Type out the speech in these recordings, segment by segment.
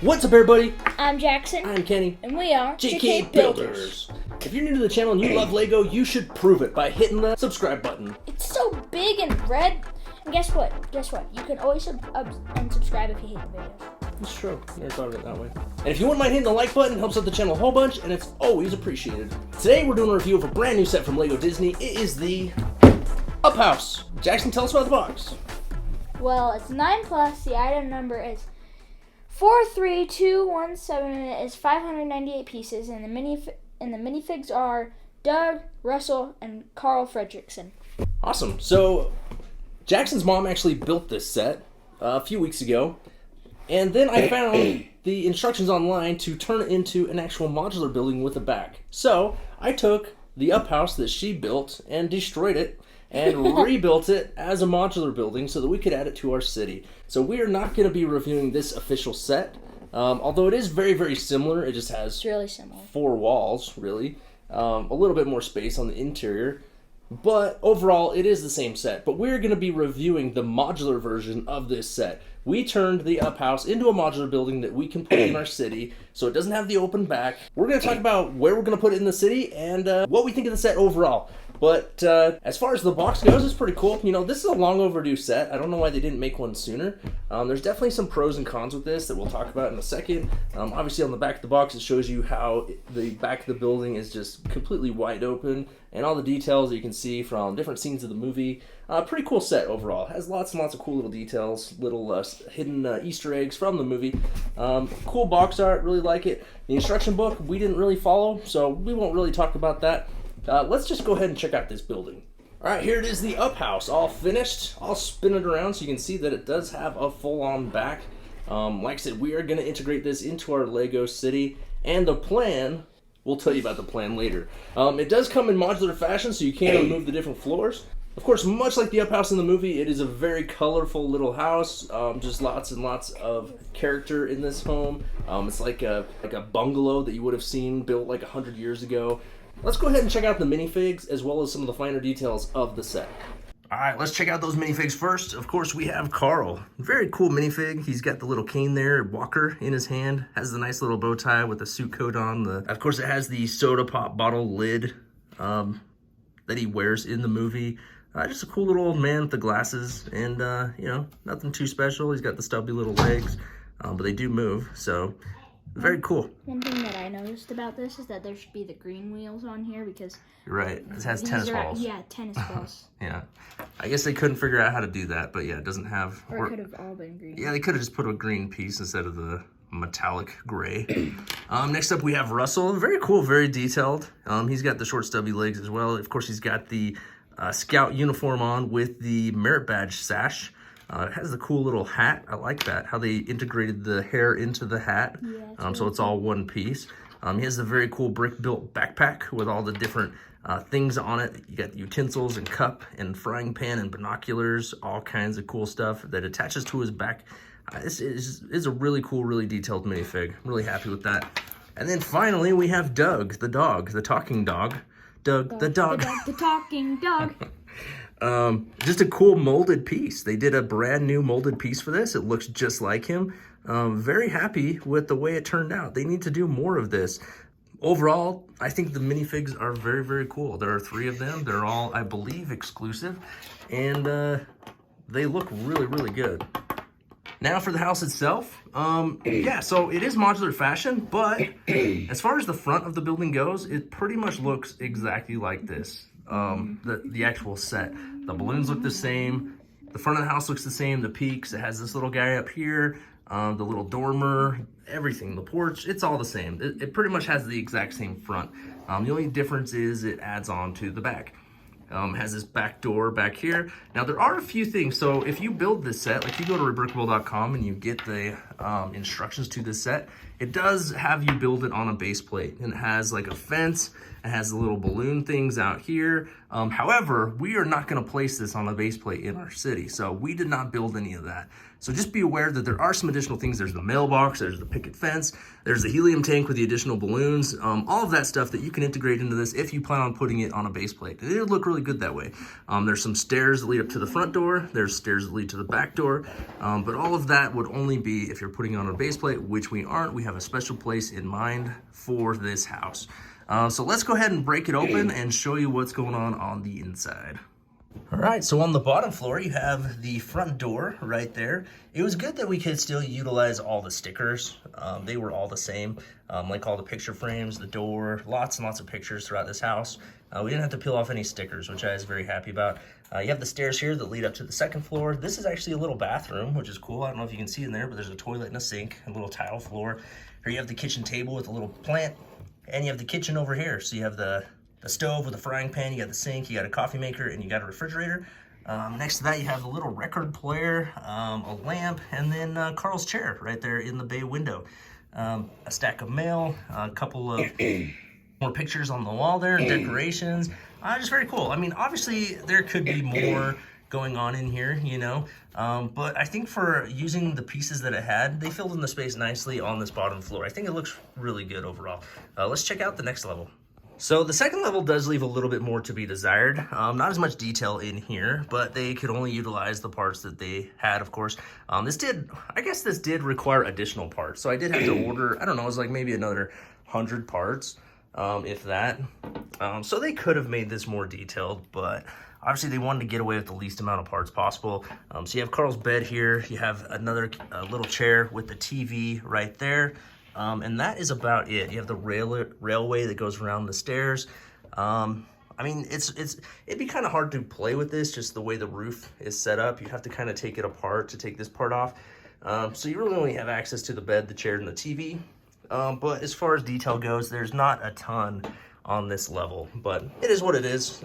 What's up, everybody? I'm Jackson. I'm Kenny. And we are JK Builders. If you're new to the channel and you love Lego, you should prove it by hitting the subscribe button. It's so big and red. And guess what? You can always unsubscribe if you hate the videos. It's true. Never thought of it that way. And if you wouldn't mind hitting the like button, it helps out the channel a whole bunch, and it's always appreciated. Today, we're doing a review of a brand new set from Lego Disney. It is the Up House. Jackson, tell us about the box. Well, it's 9+. The item number is 43217, and it is 598 pieces. And the minifigs are Doug, Russell, and Carl Fredrickson. Awesome. So, Jackson's mom actually built this set a few weeks ago. And then I found the instructions online to turn it into an actual modular building with a back. So I took the Up House that she built and destroyed it and rebuilt it as a modular building so that we could add it to our city. So we are not going to be reviewing this official set, although it is very, very similar. It just has really similar. 4 walls, really. A little bit more space on the interior. But overall, it is the same set. But we're going to be reviewing the modular version of this set. We turned the Up House into a modular building that we can put in our city, so it doesn't have the open back. We're going to talk about where we're going to put it in the city and what we think of the set overall. But as far as the box goes, it's pretty cool. You know, this is a long overdue set. I don't know why they didn't make one sooner. There's definitely some pros and cons with this that we'll talk about in a second. Obviously, on the back of the box, it shows you how the back of the building is just completely wide open, and all the details that you can see from different scenes of the movie. Pretty cool set overall. It has lots and lots of cool little details, little hidden Easter eggs from the movie. Cool box art, really like it. The instruction book, we didn't really follow, so we won't really talk about that. Let's just go ahead and check out this building. All right, here it is, the Up House, all finished. I'll spin it around so you can see that it does have a full-on back. Like I said, we are going to integrate this into our Lego city, and the plan, we'll tell you about the plan later. It does come in modular fashion, so you can remove the different floors. Of course, much like the Up House in the movie, it is a very colorful little house. Just lots and lots of character in this home. It's like a bungalow that you would have seen built like 100 years ago. Let's go ahead and check out the minifigs as well as some of the finer details of the set. All right, let's check out those minifigs first. Of course, we have Carl. Very cool minifig. He's got the little cane there, walker in his hand. Has the nice little bow tie with the suit coat on. Of course, it has the soda pop bottle lid that he wears in the movie. Just a cool little old man with the glasses, and you know, nothing too special. He's got the stubby little legs, but they do move, so very cool. One thing that I noticed about this is that there should be the green wheels on here because... You're right, it has tennis balls. Yeah, tennis balls. Yeah, I guess they couldn't figure out how to do that, but yeah, it doesn't have... Or it could have all been green. Yeah, they could have just put a green piece instead of the metallic gray. Next up, we have Russell. Very cool, very detailed. He's got the short stubby legs as well. Of course, he's got the scout uniform on with the merit badge sash. It has the cool little hat. I like that, how they integrated the hair into the hat. Yeah, so it's all one piece. He has a very cool brick-built backpack with all the different things on it. You got utensils and cup and frying pan and binoculars, all kinds of cool stuff that attaches to his back. This is a really cool, really detailed minifig. I'm really happy with that. And then finally, we have Doug, the dog, the talking dog. Doug, the dog. The talking dog. Just a cool molded piece. They did a brand new molded piece for this. It looks just like him. Very happy with the way it turned out. They need to do more of this. Overall, I think the minifigs are very, very cool. There are 3 of them. They're all, I believe, exclusive. And they look really, really good. Now for the house itself. Yeah, so it is modular fashion, but as far as the front of the building goes, it pretty much looks exactly like this. The actual set. The balloons look the same. The front of the house looks the same. The peaks, it has this little guy up here. The little dormer, everything. The porch, it's all the same. It pretty much has the exact same front. The only difference is it adds on to the back. Has this back door back here. Now there are a few things. So if you build this set, like you go to rebrickable.com and you get the instructions to this set, it does have you build it on a base plate, and it has like a fence. It has the little balloon things out here. However, we are not going to place this on a base plate in our city, so we did not build any of that. So just be aware that there are some additional things. There's the mailbox, there's the picket fence, there's the helium tank with the additional balloons, all of that stuff that you can integrate into this if you plan on putting it on a base plate. It'll look really good that way. There's some stairs that lead up to the front door, there's stairs that lead to the back door, but all of that would only be if you're putting it on a base plate, which we aren't. We have a special place in mind for this house. So let's go ahead and break it open and show you what's going on the inside. All right, so on the bottom floor, you have the front door right there. It was good that we could still utilize all the stickers. They were all the same, like all the picture frames, the door, lots and lots of pictures throughout this house. We didn't have to peel off any stickers, which I was very happy about. You have the stairs here that lead up to the second floor. This is actually a little bathroom, which is cool. I don't know if you can see in there, but there's a toilet and a sink, a little tile floor. Here you have the kitchen table with a little plant, and you have the kitchen over here. So you have the stove with a frying pan, you got the sink, you got a coffee maker, and you got a refrigerator. Next to that, you have the little record player, a lamp, and then Carl's chair right there in the bay window. A stack of mail, a couple of more pictures on the wall there, and decorations. Just very cool. I mean, obviously, there could be more going on in here, you know, but I think for using the pieces that it had, they filled in the space nicely on this bottom floor. I think it looks really good overall. Let's check out the next level. So the second level does leave a little bit more to be desired. Not as much detail in here, but they could only utilize the parts that they had, of course. I guess this did require additional parts. So I did have to order, I don't know, it was like maybe another 100 parts, if that. So they could have made this more detailed, but obviously they wanted to get away with the least amount of parts possible. So you have Carl's bed here. You have another little chair with the TV right there. And that is about it. You have the railway that goes around the stairs. I mean, it'd be kind of hard to play with this, just the way the roof is set up. You have to kind of take it apart to take this part off. So you really only have access to the bed, the chair, and the TV. But as far as detail goes, there's not a ton on this level, but it is what it is.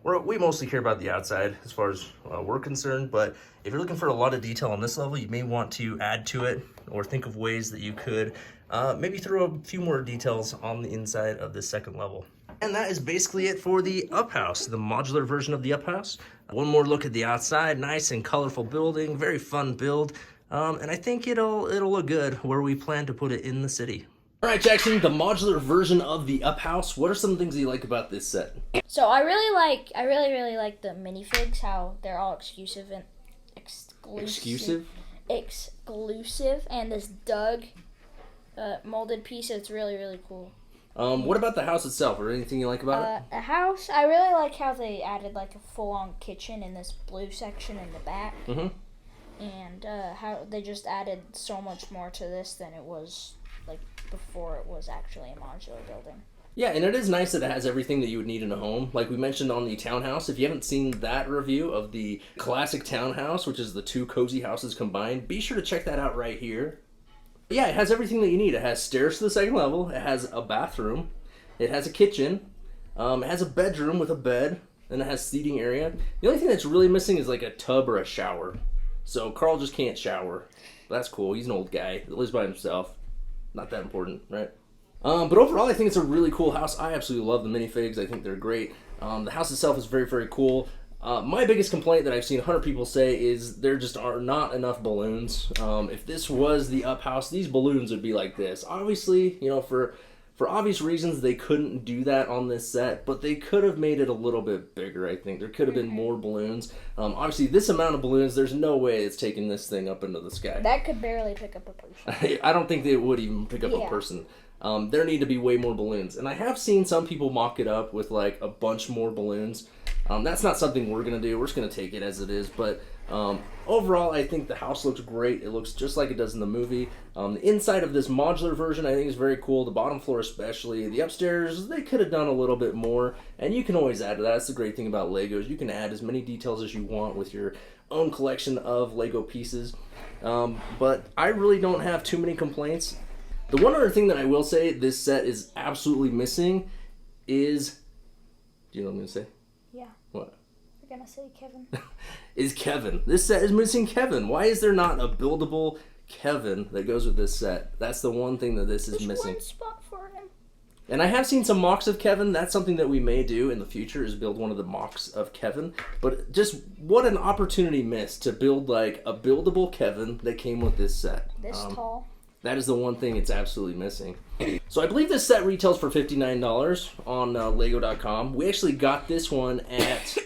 We mostly care about the outside as far as we're concerned, but if you're looking for a lot of detail on this level, you may want to add to it or think of ways that you could maybe throw a few more details on the inside of this second level. And that is basically it for the Up House, the modular version of the Up House. One more look at the outside, nice and colorful building, very fun build, and I think it'll look good where we plan to put it in the city. All right, Jackson, the modular version of the Up House. What are some things you like about this set? So I really like the minifigs, how they're all exclusive and exclusive. Exclusive, and this Doug molded piece. It's really, really cool. What about the house itself, or anything you like about it? The house, I really like how they added like a full-on kitchen in this blue section in the back. Mm-hmm. And how they just added so much more to this than it was like before it was actually a modular building. Yeah, and it is nice that it has everything that you would need in a home. Like we mentioned on the townhouse, if you haven't seen that review of the classic townhouse, which is the two cozy houses combined, be sure to check that out right here. Yeah, it has everything that you need. It has stairs to the second level, it has a bathroom, it has a kitchen, it has a bedroom with a bed, and it has seating area. The only thing that's really missing is like a tub or a shower. So Carl just can't shower. That's cool, he's an old guy that lives by himself. Not that important, right? But overall, I think it's a really cool house. I absolutely love the minifigs. I think they're great. The house itself is very, very cool. My biggest complaint that I've seen 100 people say is there just are not enough balloons. If this was the Up House, these balloons would be like this. Obviously, you know, for obvious reasons, they couldn't do that on this set, but they could have made it a little bit bigger, I think. There could have been more balloons. Obviously, this amount of balloons, there's no way it's taking this thing up into the sky. That could barely pick up a person. I don't think they would even pick up a person. There need to be way more balloons. And I have seen some people mock it up with like a bunch more balloons. That's not something we're going to do. We're just going to take it as it is. But overall, I think the house looks great. It looks just like it does in the movie. The inside of this modular version, I think, is very cool. The bottom floor especially. The upstairs, they could have done a little bit more. And you can always add to that. That's the great thing about Legos. You can add as many details as you want with your own collection of Lego pieces. But I really don't have too many complaints. The one other thing that I will say this set is absolutely missing is... Do you know what I'm going to say? Yeah. What? You're going to say Kevin. Is Kevin. This set is missing Kevin. Why is there not a buildable Kevin that goes with this set? That's the one thing that this is missing. There's one spot for him. And I have seen some mocks of Kevin. That's something that we may do in the future, is build one of the mocks of Kevin. But just what an opportunity missed to build like a buildable Kevin that came with this set. This tall. That is the one thing it's absolutely missing. So I believe this set retails for $59 on Lego.com. We actually got this one at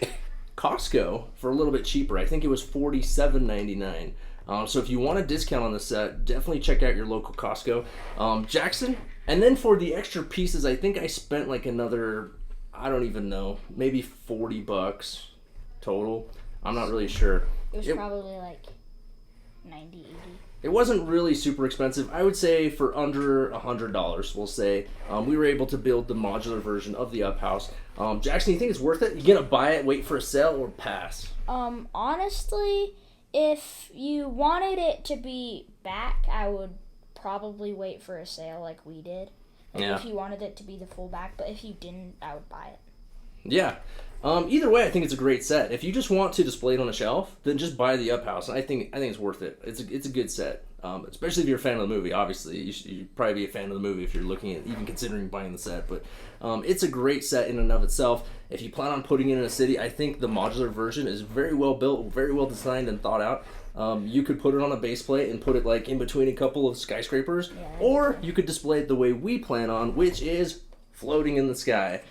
Costco for a little bit cheaper. I think it was $47.99. So if you want a discount on the set, definitely check out your local Costco. Jackson, and then for the extra pieces, I think I spent like another, I don't even know, maybe $40 total. I'm not really sure. It was probably like 90, 80. It wasn't really super expensive. I would say for under $100, we'll say. We were able to build the modular version of the Up House. Jackson, you think it's worth it? You gonna buy it, wait for a sale, or pass? Honestly, if you wanted it to be back, I would probably wait for a sale like we did. If you wanted it to be the full back, but if you didn't, I would buy it. Yeah. Either way, I think it's a great set. If you just want to display it on a shelf, then just buy the Up House. I think it's worth it. It's a good set, especially if you're a fan of the movie. Obviously, you'd probably be a fan of the movie if you're looking at even considering buying the set. But it's a great set in and of itself. If you plan on putting it in a city, I think the modular version is very well built, very well designed and thought out. You could put it on a base plate and put it like in between a couple of skyscrapers, or you could display it the way we plan on, which is floating in the sky.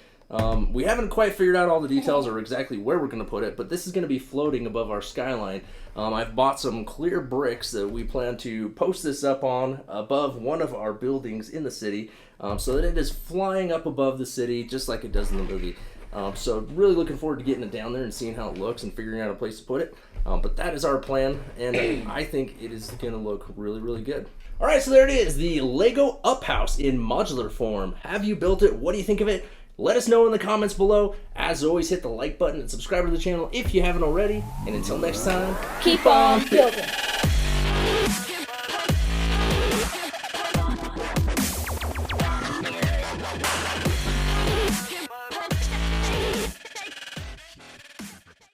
We haven't quite figured out all the details or exactly where we're going to put it, but this is going to be floating above our skyline. I've bought some clear bricks that we plan to post this up on above one of our buildings in the city, so that it is flying up above the city just like it does in the movie. So really looking forward to getting it down there and seeing how it looks and figuring out a place to put it. But that is our plan, and I think it is going to look really, really good. All right, so there it is, the Lego Up House in modular form. Have you built it? What do you think of it? Let us know in the comments below. As always, hit the like button and subscribe to the channel if you haven't already. And until next time, Keep on building.